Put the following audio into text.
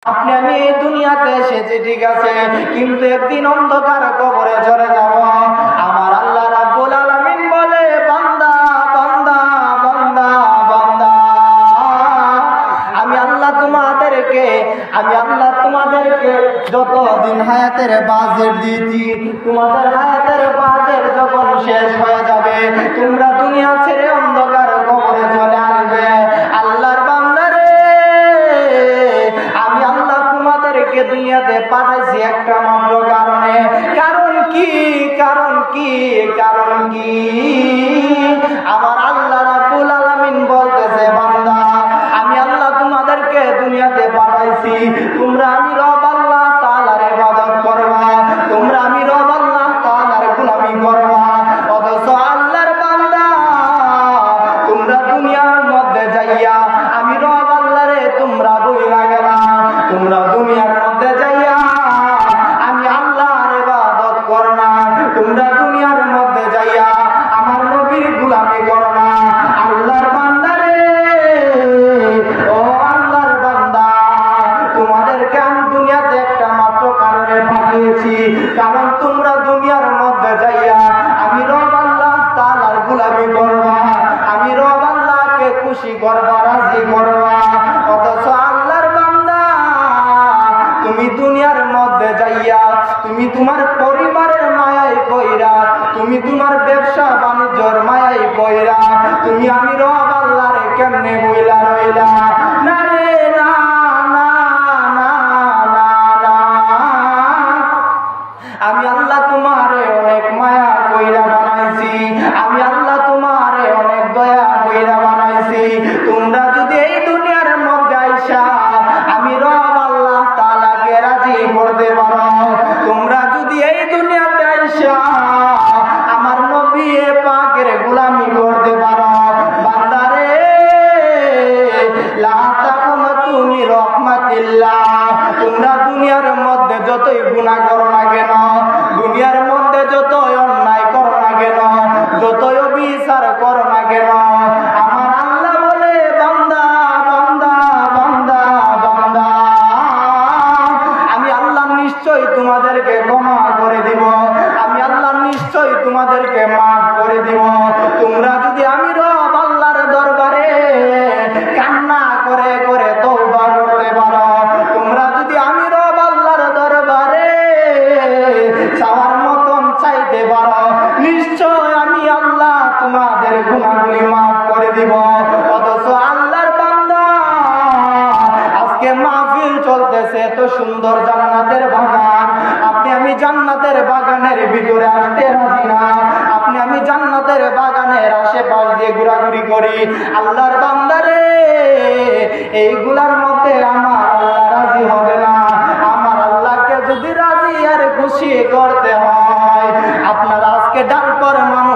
আপনি আমি এই দুনিয়াতে এসেছি ঠিক আছে, কিন্তু একদিন অন্ধকার কবরে চলে যাব। আমার আল্লাহ রাব্বুল আলামিন বলে, বান্দা বান্দা বান্দা বান্দা, আমি আল্লাহ তোমাদেরকে যতদিন হায়াতের বাজেট দিয়েছি, তোমাদের হায়াতের বাজেট যখন শেষ হয়ে যাবে, তোমরা দুনিয়া ছেড়ে অন্ধকার কবরে চলে আসবে। আল্লাহর বান্দারে, আমি আল্লাহ তোমাদেরকে দুনিয়াতে পাঠাইছি একটা মাত্র কারণে। কারণ কি? কারণ কি? কারণ কি? আমার আল্লাহ রাব্বুল আলামিন বলতেছে, বান্দা আমি আল্লাহ তোমাদেরকে দুনিয়াতে পাঠাইছি, তোমরা আমি রব আল্লাহ তাআলার ইবাদত করবা, তোমরা আমি রব আল্লাহ তাআলার গোলামি করবা। অথচ আল্লাহর বান্দা, তোমরা দুনিয়ার মধ্যে যাইয়া আমি রব আল্লাহরে তোমরা বইলা গেলা, তোমরা দুনিয়ার মধ্যে যাইয়া আমি আল্লাহর ইবাদত করো না, তোমরা দুনিয়ার মধ্যে যাইয়া আমার নবীর গোলামি করো না। আল্লাহর বান্দারে, ও আল্লাহর বান্দা, তোমাদেরকে আমি দুনিয়াতে একটা মাত্র কারণে পাঠিয়েছি, কারণ তোমরা দুনিয়ার মধ্যে যাইয়া আমি রব আল্লাহ তাআলার গোলামি করবা, আমি রব আল্লাহকে খুশি করবা, রাজি করবা। অথচ আল্লাহর বান্দা, তুমি দুনিয়ার মধ্যে যাইয়া তুমি তোমার পরিবারের মায়ায় পয়রা, তুমি তোমার ব্যবসা বাণিজ্যর মায়ায় পয়রা, তুমি আমি রব আল্লাহরে কেমনে বইলা রইলা? না রে না, না না না না, আমি আল্লাহ তোমারে অনেক মায়া কইরা বানাইছি, আমি আল্লাহ তোমারে অনেক দয়া কইরা বানাইছি। তোমরা যদি এই দুনিয়ার মধ্যে আইসা আমি রব আল্লাহ তাআলাকে রাজি করতে পারো, তোমরা যদি এই দুনিয়াতে আইসা আমার নবী পাকের গোলামি করতে পারো, বান্দারে লা তাকনাতু মির রাহমাতিল্লাহ, তোমরা দুনিয়ার মধ্যে যতই গুনাহ করো না কেন, দুনিয়ার মধ্যে যতই অন্যায় করো না কেন, যতই অবিচার করো না কেন, আমার আল্লাহ বলে, বান্দা বান্দা বান্দা বান্দা, আমি আল্লাহ নিশ্চয়ই তোমাদেরকে ক্ষমা করে দিব, আমি আল্লাহ নিশ্চয়ই তোমাদেরকে মাফ করে দিব। তোমরা যদি আমি রব আল্লাহর দরবারে কান্না করে করে তওবা করতে পারো, তোমরা যদি আমি রব আল্লাহর দরবারে চাওয়ার মতন চাইতে পারো, নিশ্চয় আমি আল্লাহ তোমাদের গুনাহগুলি মাফ করে দিব। অথচ আল্লাহর বান্দা, আজকে মাহফিল চলতেছে, এত সুন্দর জান্নাতের বাগান, আপনি আমি জান্নাতের বাগানের ভিতরে আসতে রাজি না, আপনি আমি জান্নাতের বাগানের আশেপাশ দিয়ে ঘোরাঘুরি করি। আল্লাহর বান্দারে, এইগুলার মধ্যে আমার আল্লাহ রাজি হবে না। আমার আল্লাহকে যদি রাজি আর খুশি করতে হয়, আপনারা আজকে ডাল পর মানুষ